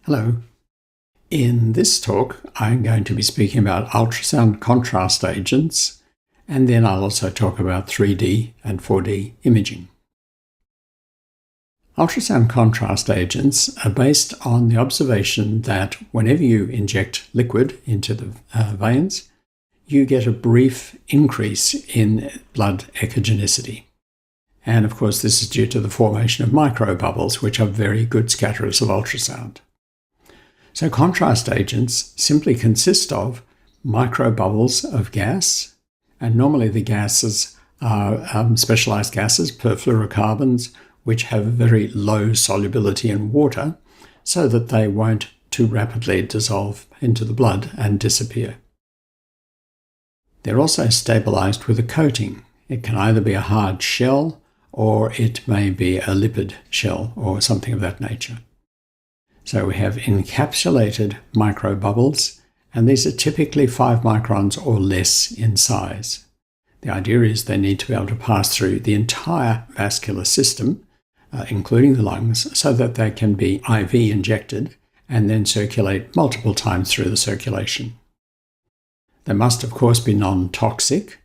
Hello. In this talk, I'm going to be speaking about ultrasound contrast agents, and then I'll also talk about 3D and 4D imaging. Ultrasound contrast agents are based on the observation that whenever you inject liquid into the veins, you get a brief increase in blood echogenicity. And of course, this is due to the formation of microbubbles, which are very good scatterers of ultrasound. So contrast agents simply consist of microbubbles of gas, and normally the gases are specialized gases, perfluorocarbons, which have very low solubility in water so that they won't too rapidly dissolve into the blood and disappear. They're also stabilized with a coating. It can either be a hard shell or it may be a lipid shell or something of that nature. So we have encapsulated microbubbles, and these are typically 5 microns or less in size. The idea is they need to be able to pass through the entire vascular system, including the lungs, so that they can be IV injected and then circulate multiple times through the circulation. They must, of course, be non-toxic,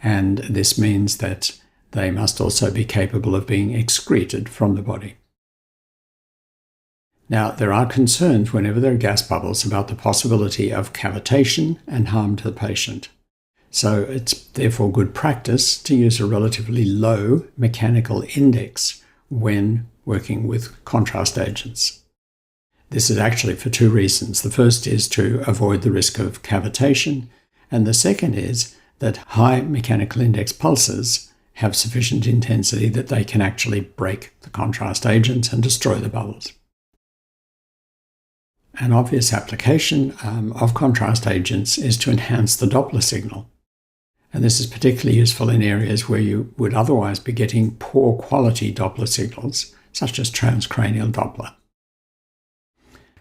and this means that they must also be capable of being excreted from the body. Now, there are concerns whenever there are gas bubbles about the possibility of cavitation and harm to the patient. So it's therefore good practice to use a relatively low mechanical index when working with contrast agents. This is actually for 2 reasons. The first is to avoid the risk of cavitation, and the second is that high mechanical index pulses have sufficient intensity that they can actually break the contrast agents and destroy the bubbles. An obvious application of contrast agents is to enhance the Doppler signal. And this is particularly useful in areas where you would otherwise be getting poor quality Doppler signals, such as transcranial Doppler.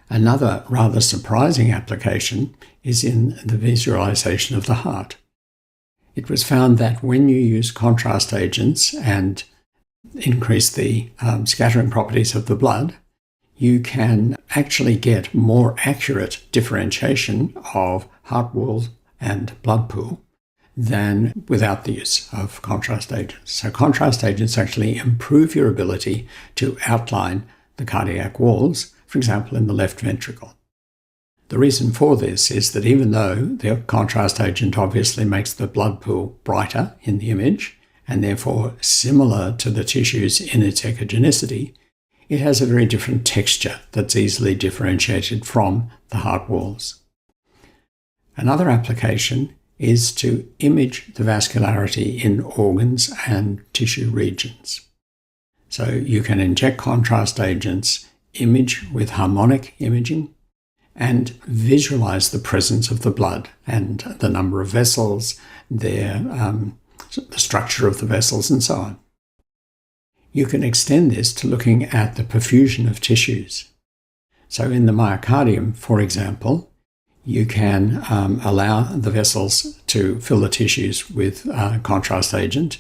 Another rather surprising application is in the visualization of the heart. It was found that when you use contrast agents and increase the scattering properties of the blood, you can actually get more accurate differentiation of heart wall and blood pool than without the use of contrast agents. So contrast agents actually improve your ability to outline the cardiac walls, for example, in the left ventricle. The reason for this is that even though the contrast agent obviously makes the blood pool brighter in the image, and therefore similar to the tissues in its echogenicity, it has a very different texture that's easily differentiated from the heart walls. Another application is to image the vascularity in organs and tissue regions. So you can inject contrast agents, image with harmonic imaging, and visualize the presence of the blood and the number of vessels, the structure of the vessels, and so on. You can extend this to looking at the perfusion of tissues. So in the myocardium, for example, you can allow the vessels to fill the tissues with a contrast agent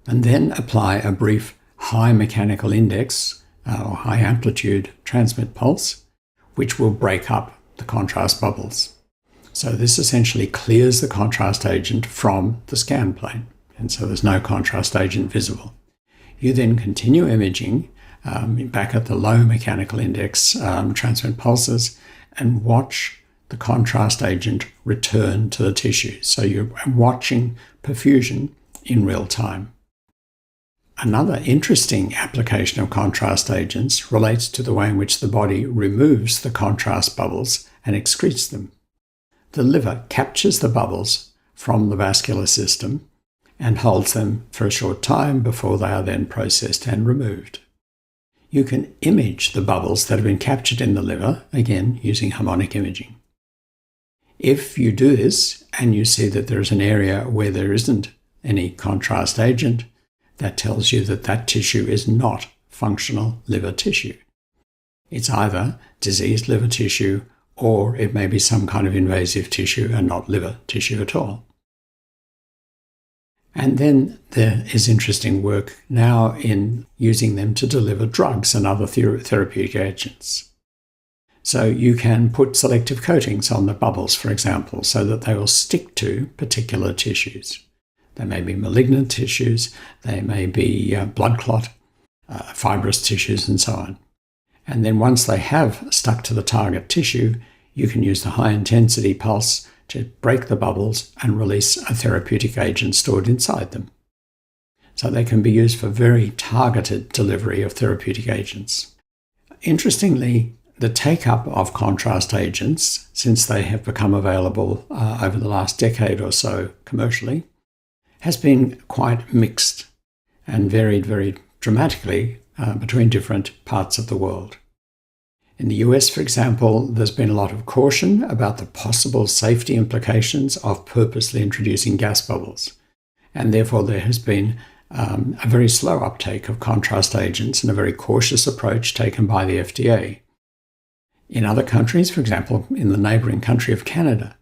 and then apply a brief high mechanical index or high amplitude transmit pulse, which will break up the contrast bubbles. So this essentially clears the contrast agent from the scan plane, and so there's no contrast agent visible. You then continue imaging back at the low mechanical index transmit pulses and watch the contrast agent return to the tissue. So you're watching perfusion in real time. Another interesting application of contrast agents relates to the way in which the body removes the contrast bubbles and excretes them. The liver captures the bubbles from the vascular system and holds them for a short time before they are then processed and removed. You can image the bubbles that have been captured in the liver, again using harmonic imaging. If you do this and you see that there is an area where there isn't any contrast agent, that tells you that that tissue is not functional liver tissue. It's either diseased liver tissue or it may be some kind of invasive tissue and not liver tissue at all. And then there is interesting work now in using them to deliver drugs and other therapeutic agents. So you can put selective coatings on the bubbles, for example, so that they will stick to particular tissues. They may be malignant tissues, they may be blood clot, fibrous tissues, and so on. And then once they have stuck to the target tissue, you can use the high-intensity pulse to break the bubbles and release a therapeutic agent stored inside them. So they can be used for very targeted delivery of therapeutic agents. Interestingly, the take-up of contrast agents, since they have become available over the last decade or so commercially, has been quite mixed and varied very dramatically between different parts of the world. In the US, for example, there's been a lot of caution about the possible safety implications of purposely introducing gas bubbles, and therefore there has been a very slow uptake of contrast agents and a very cautious approach taken by the FDA. In other countries, for example, in the neighbouring country of Canada,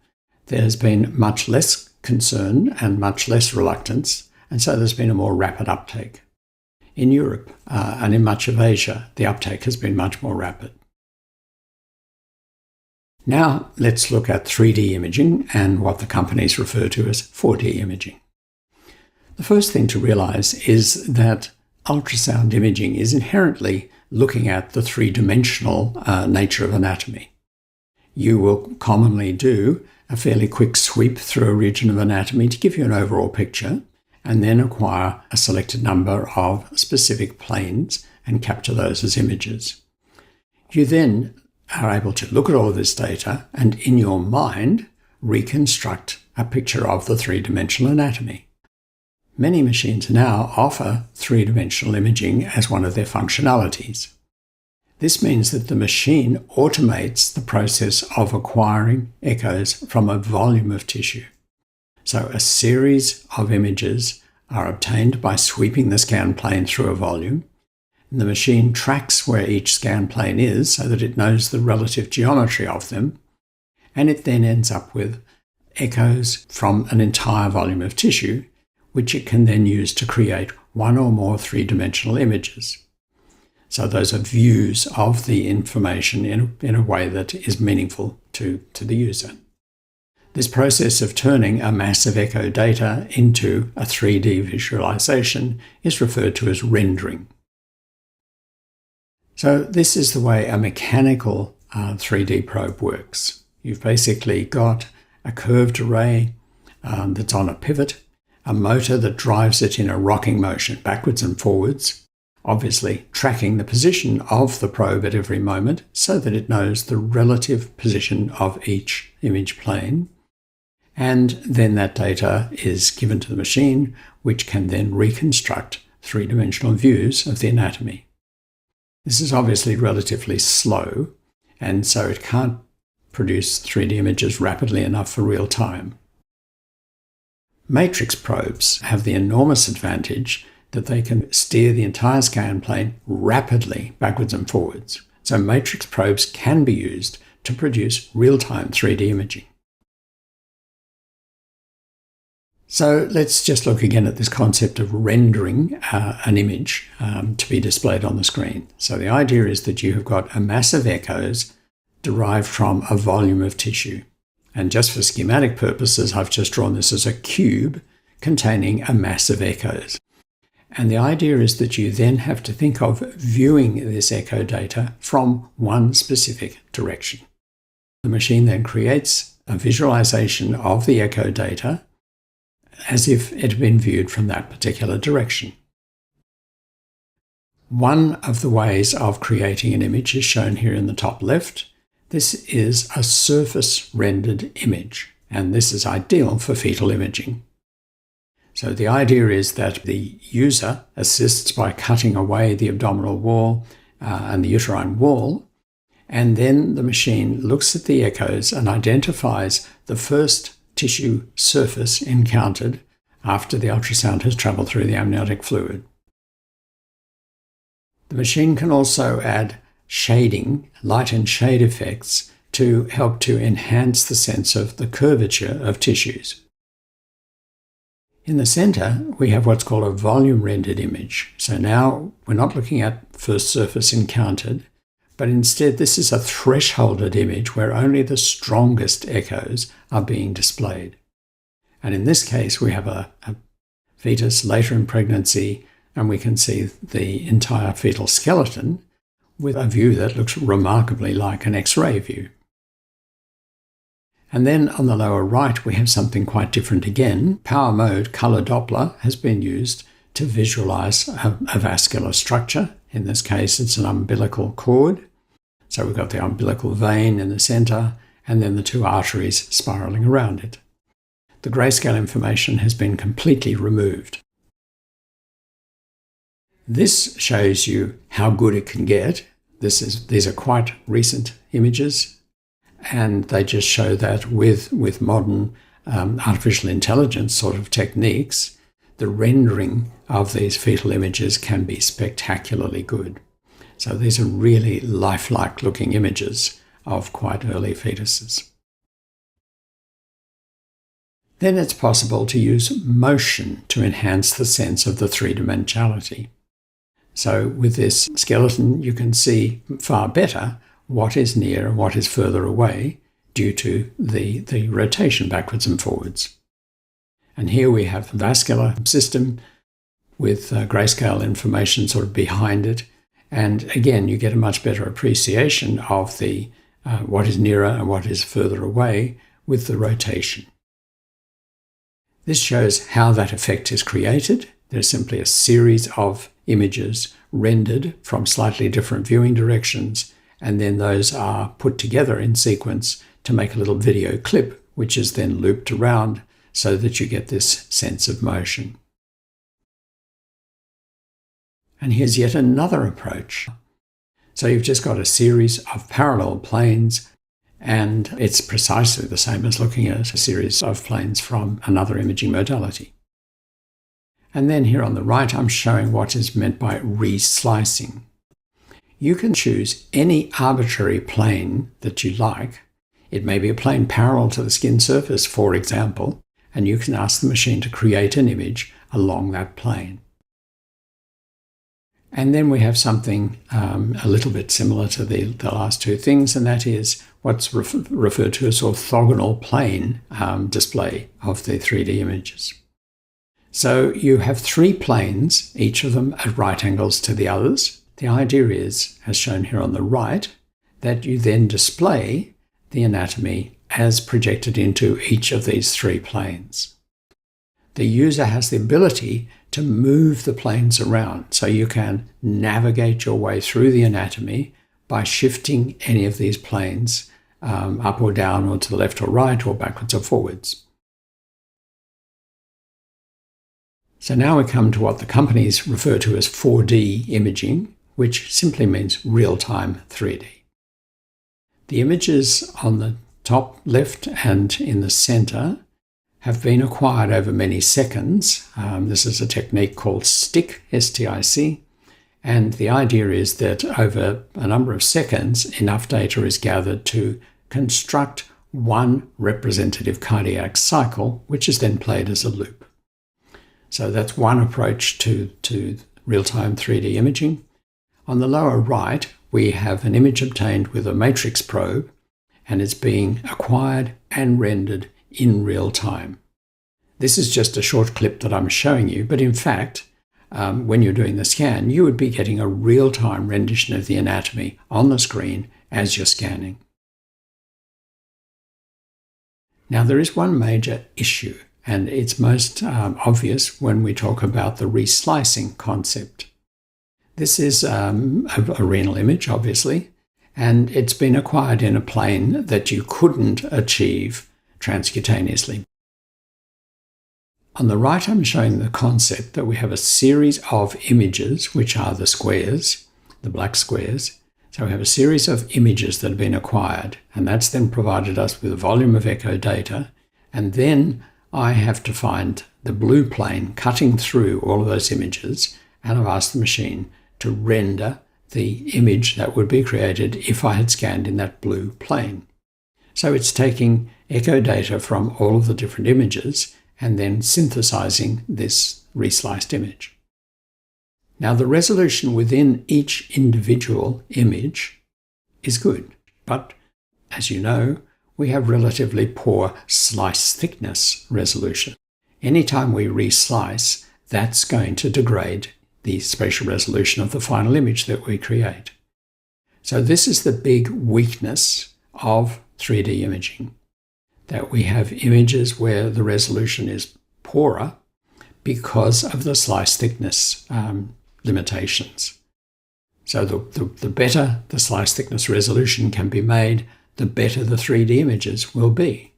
there has been much less concern and much less reluctance, and so there's been a more rapid uptake. In Europe and in much of Asia, the uptake has been much more rapid. Now let's look at 3D imaging and what the companies refer to as 4D imaging. The first thing to realize is that ultrasound imaging is inherently looking at the three-dimensional nature of anatomy. You will commonly do a fairly quick sweep through a region of anatomy to give you an overall picture, and then acquire a selected number of specific planes and capture those as images. You then are able to look at all of this data and in your mind reconstruct a picture of the three-dimensional anatomy. Many machines now offer three-dimensional imaging as one of their functionalities. This means that the machine automates the process of acquiring echoes from a volume of tissue. So a series of images are obtained by sweeping the scan plane through a volume, and the machine tracks where each scan plane is so that it knows the relative geometry of them, and it then ends up with echoes from an entire volume of tissue, which it can then use to create one or more three-dimensional images. So those are views of the information in a way that is meaningful to the user. This process of turning a massive echo data into a 3D visualization is referred to as rendering. So this is the way a mechanical 3D probe works. You've basically got a curved array that's on a pivot, a motor that drives it in a rocking motion backwards and forwards, obviously tracking the position of the probe at every moment so that it knows the relative position of each image plane. And then that data is given to the machine, which can then reconstruct three-dimensional views of the anatomy. This is obviously relatively slow, and so it can't produce 3D images rapidly enough for real time. Matrix probes have the enormous advantage that they can steer the entire scan plane rapidly backwards and forwards. So matrix probes can be used to produce real-time 3D imaging. So let's just look again at this concept of rendering an image to be displayed on the screen. So the idea is that you have got a massive echoes derived from a volume of tissue. And just for schematic purposes, I've just drawn this as a cube containing a mass of echoes. And the idea is that you then have to think of viewing this echo data from one specific direction. The machine then creates a visualization of the echo data as if it had been viewed from that particular direction. One of the ways of creating an image is shown here in the top left. This is a surface rendered image, and this is ideal for fetal imaging. So the idea is that the user assists by cutting away the abdominal wall and the uterine wall, and then the machine looks at the echoes and identifies the first tissue surface encountered after the ultrasound has travelled through the amniotic fluid. The machine can also add shading, light and shade effects to help to enhance the sense of the curvature of tissues. In the centre, we have what's called a volume rendered image. So now we're not looking at first surface encountered, but instead this is a thresholded image where only the strongest echoes are being displayed. And in this case, we have a fetus later in pregnancy, and we can see the entire fetal skeleton with a view that looks remarkably like an X-ray view. And then on the lower right, we have something quite different again. Power mode color Doppler has been used to visualize a vascular structure. In this case, it's an umbilical cord. So we've got the umbilical vein in the center, and then the two arteries spiraling around it. The grayscale information has been completely removed. This shows you how good it can get. These are quite recent images, and they just show that with modern artificial intelligence sort of techniques, the rendering of these fetal images can be spectacularly good. So these are really lifelike looking images of quite early fetuses. Then it's possible to use motion to enhance the sense of the three-dimensionality. So with this skeleton, you can see far better what is near and what is further away due to the rotation backwards and forwards. And here we have the vascular system with grayscale information sort of behind it. And again, you get a much better appreciation of the what is nearer and what is further away with the rotation. This shows how that effect is created. There's simply a series of images rendered from slightly different viewing directions, and then those are put together in sequence to make a little video clip, which is then looped around so that you get this sense of motion. And here's yet another approach. So you've just got a series of parallel planes, and it's precisely the same as looking at a series of planes from another imaging modality. And then here on the right, I'm showing what is meant by reslicing. You can choose any arbitrary plane that you like. It may be a plane parallel to the skin surface, for example, and you can ask the machine to create an image along that plane. And then we have something a little bit similar to the last two things, and that is what's referred to as orthogonal plane display of the 3D images. So you have three planes, each of them at right angles to the others. The idea is, as shown here on the right, that you then display the anatomy as projected into each of these three planes. The user has the ability to move the planes around, so you can navigate your way through the anatomy by shifting any of these planes up or down or to the left or right or backwards or forwards. So now we come to what the companies refer to as 4D imaging, which simply means real-time 3D. The images on the top left and in the center have been acquired over many seconds. This is a technique called STIC, S-T-I-C, and the idea is that over a number of seconds, enough data is gathered to construct one representative cardiac cycle, which is then played as a loop. So that's one approach to real-time 3D imaging. On the lower right, we have an image obtained with a matrix probe, and it's being acquired and rendered in real time. This is just a short clip that I'm showing you, but in fact, when you're doing the scan, you would be getting a real-time rendition of the anatomy on the screen as you're scanning. Now, there is one major issue, and it's most obvious when we talk about the reslicing concept. This is a renal image, obviously, and it's been acquired in a plane that you couldn't achieve transcutaneously. On the right, I'm showing the concept that we have a series of images, which are the squares, the black squares. So we have a series of images that have been acquired, and that's then provided us with a volume of echo data, and then I have to find the blue plane cutting through all of those images, and I've asked the machine to render the image that would be created if I had scanned in that blue plane. So it's taking echo data from all of the different images and then synthesizing this resliced image. Now, the resolution within each individual image is good. But, as you know, we have relatively poor slice thickness resolution. Anytime we reslice, that's going to degrade the spatial resolution of the final image that we create. So this is the big weakness of 3D imaging, that we have images where the resolution is poorer because of the slice thickness limitations. So the better the slice thickness resolution can be made, the better the 3D images will be.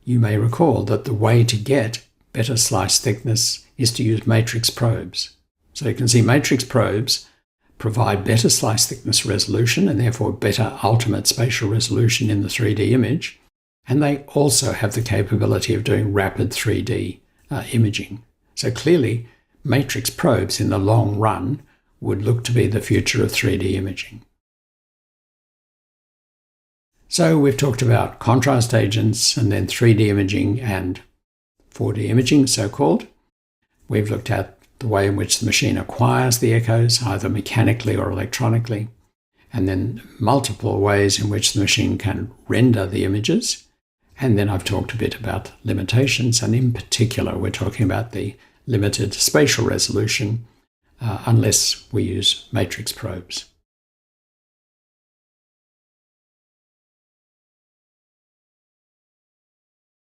You may recall that the way to get better slice thickness is to use matrix probes. So you can see matrix probes provide better slice thickness resolution and therefore better ultimate spatial resolution in the 3D image. And they also have the capability of doing rapid 3D imaging. So clearly, matrix probes in the long run would look to be the future of 3D imaging. So we've talked about contrast agents and then 3D imaging and 4D imaging, so-called. We've looked at the way in which the machine acquires the echoes, either mechanically or electronically, and then multiple ways in which the machine can render the images. And then I've talked a bit about limitations, and in particular, we're talking about the limited spatial resolution unless we use matrix probes.